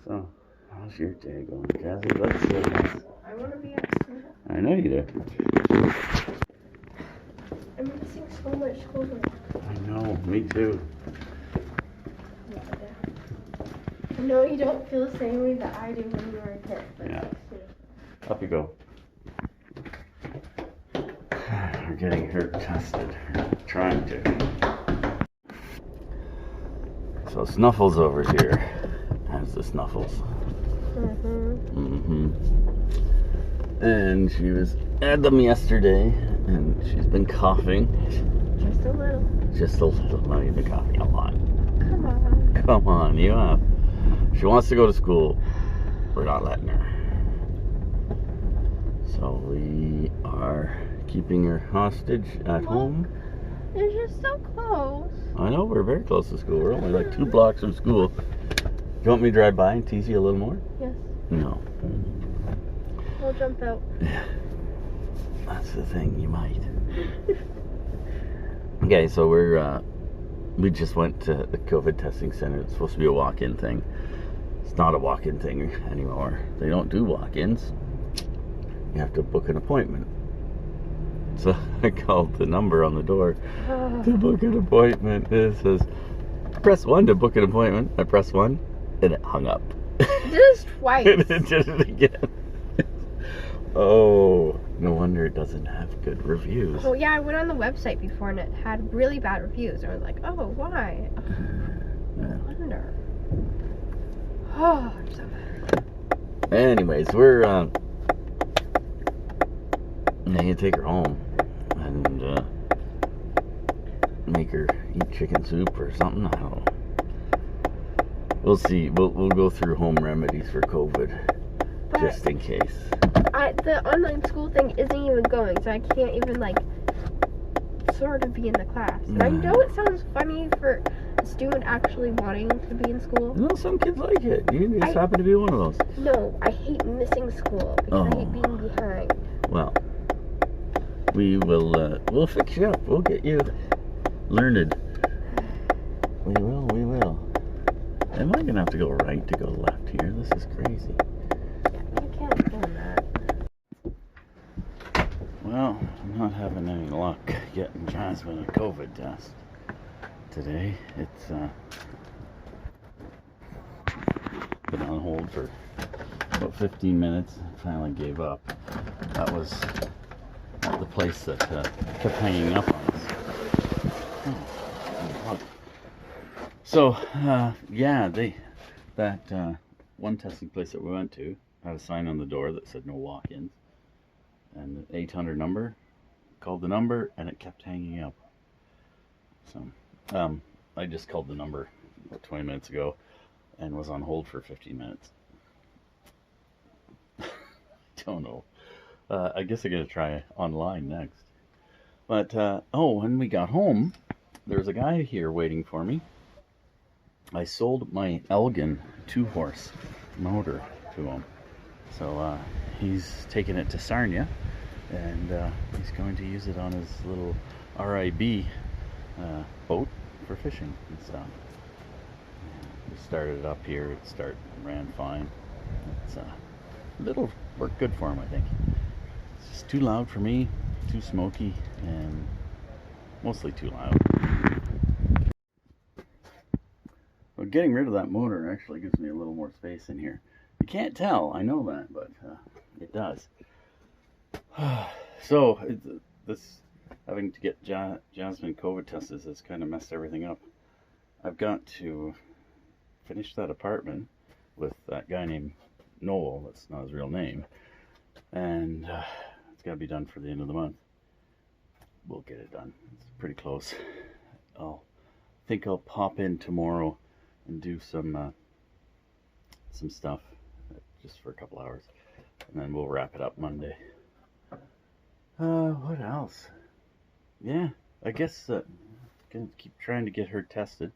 So, how's your day going, Jazzy? Let's see. I want to be at school. I know you do. I'm missing so much schoolwork. I know, me too. I know you don't feel the same way that I do when you were a kid. Yeah. Up you go. We're getting her tested. Trying to. So Snuffles over here. How's the Snuffles? And she was at them yesterday, and she's been coughing. Just a little. Just a little. Not even coughing a lot. Come on. Come on, you have. She wants to go to school. We're not letting her. So we are keeping her hostage at home. You're just so close. I know, we're very close to school. We're only like 2 blocks from school. Do you want me to drive by and tease you a little more? Yes. No. We'll jump out. Yeah. That's the thing, you might. Okay, so we just went to the COVID testing center. It's supposed to be a walk-in thing. It's not a walk-in thing anymore. They don't do walk-ins. You have to book an appointment. So I called the number on the door to book an appointment. It says, press 1 to book an appointment. I pressed 1 and it hung up. It did this twice. And it did it again. Oh, no wonder it doesn't have good reviews. Oh yeah, I went on the website before and it had really bad reviews. I was like, oh, why? No wonder. Oh, I'm so bad. Anyways, we're gonna take her home and make her eat chicken soup or something. I don't know. We'll see. We'll go through home remedies for COVID, But just in case. the online school thing isn't even going, so I can't even like sort of be in the class. And I know it sounds funny for a student actually wanting to be in school. No, some kids like it. You just happen to be one of those. No, I hate missing school because I hate being behind. Well, we'll fix you up. We'll get you learned. We will. Am I gonna have to go right to go left here? This is crazy. You can't do that. Well, I'm not having any luck getting Jasmine a COVID test today. It's been on hold for about 15 minutes. Finally gave up. That was the place that kept hanging up on us. So, yeah, that one testing place that we went to had a sign on the door that said no walk-ins. And the 800 number, called the number, and it kept hanging up. So, I just called the number about 20 minutes ago and was on hold for 15 minutes. Don't know. I guess I'm going to try online next. But, when we got home, there's a guy here waiting for me. I sold my Elgin 2-horse motor to him. So, he's taking it to Sarnia, and he's going to use it on his little RIB boat for fishing and stuff. We started it up here. It ran fine. It'll work good for him, I think. It's just too loud for me, too smoky, and mostly too loud. Well, getting rid of that motor actually gives me a little more space in here. You can't tell, I know that, but it does. So, this having to get Jasmine COVID tested has kind of messed everything up. I've got to finish that apartment with that guy named Noel. That's not his real name. And it's got to be done for the end of the month. We'll get it done. It's pretty close. I'll pop in tomorrow and do some stuff just for a couple hours, and then we'll wrap it up Monday. What else? Yeah, I guess gonna keep trying to get her tested.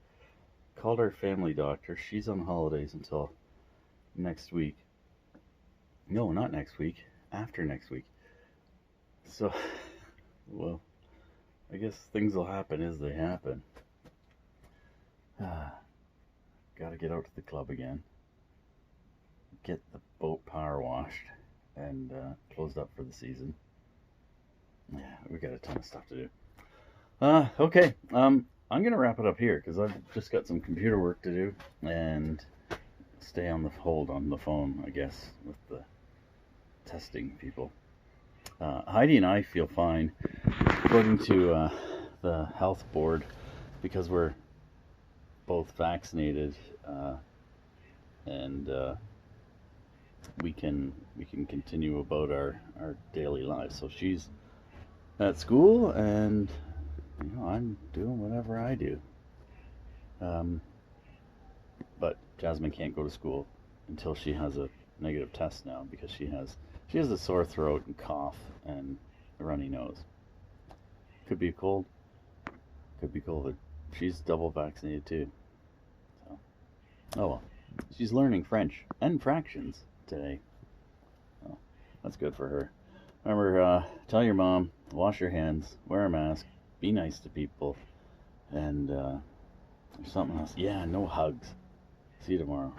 Called our family doctor. She's on holidays until next week. No, not next week. After next week. So, well, I guess things will happen as they happen. Gotta get out to the club again. get the boat power washed and closed up for the season. Yeah, we got a ton of stuff to do. Okay. I'm gonna wrap it up here because I've just got some computer work to do and stay on the hold on the phone, I guess, with the testing people. Heidi and I feel fine, according to the health board, because we're both vaccinated, and we can continue about our daily lives. So she's at school, and I'm doing whatever I do. But Jasmine can't go to school until she has a negative test now because she has a sore throat and cough and a runny nose. Could be a cold, could be COVID. She's double vaccinated too. So, oh well. She's learning French and fractions today. So that's good for her. Remember, tell your mom, wash your hands, wear a mask, be nice to people, and there's something else. Yeah, no hugs. See you tomorrow.